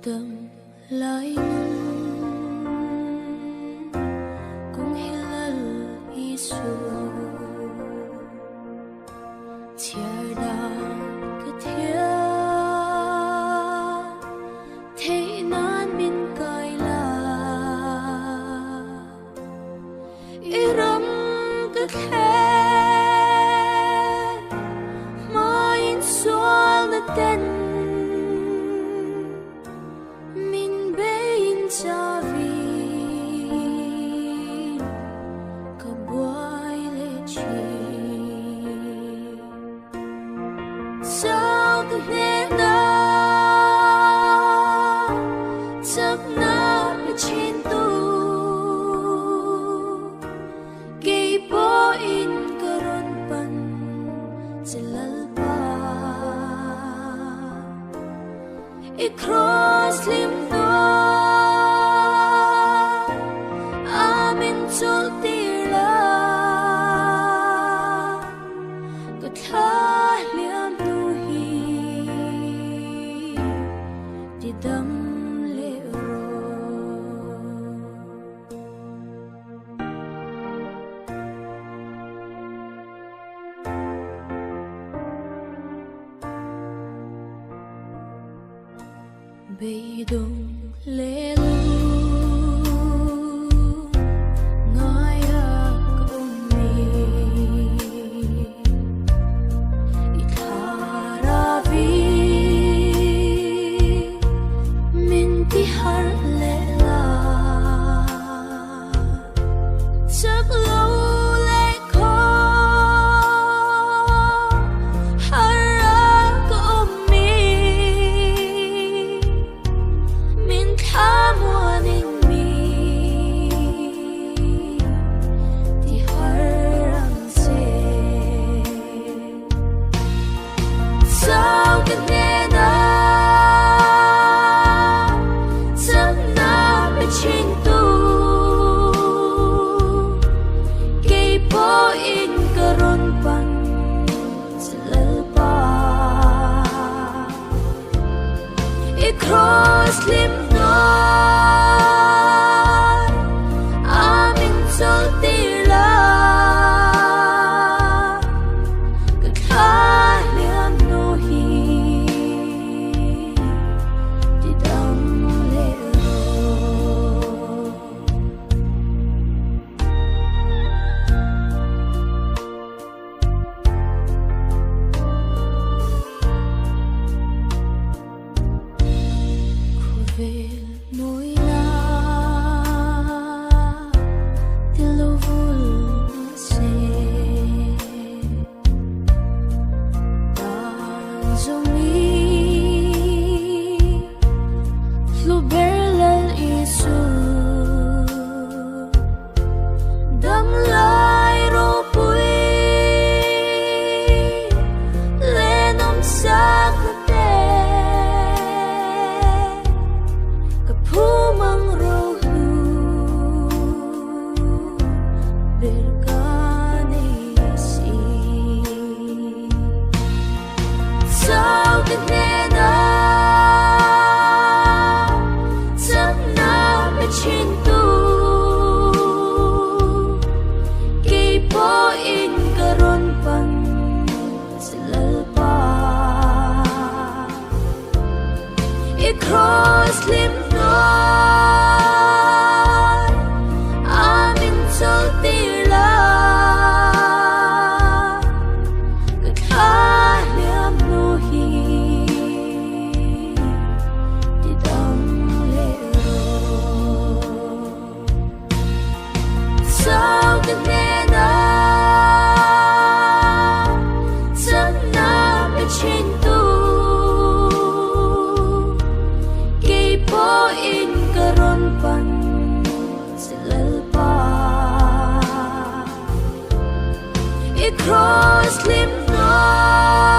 Dam lain kung hilal isu tiada ketia thế nan min kai la iram ke khe main sual na ten Savi kabuay lechi sao tu nena chắc na chin tu kay po in karon pan silalpa ikros lim tu Sultira Katha liam nuhi Didam leero Beidong lelu Cross lim noi amin soltira Katha liam nuhi Didam leero Vel moina tilovul se Tanzumi fluberlal isu damlai ropui lenom sakate Pumang rohlu berkanisi Sao tinena Sana machintu Kipo in karon pang silalpa Ikros lim amin soltira Katha liam nuhi Didam leero Sao tinena Sana machintu Kipo in karon pan silalpa Ikros lim noi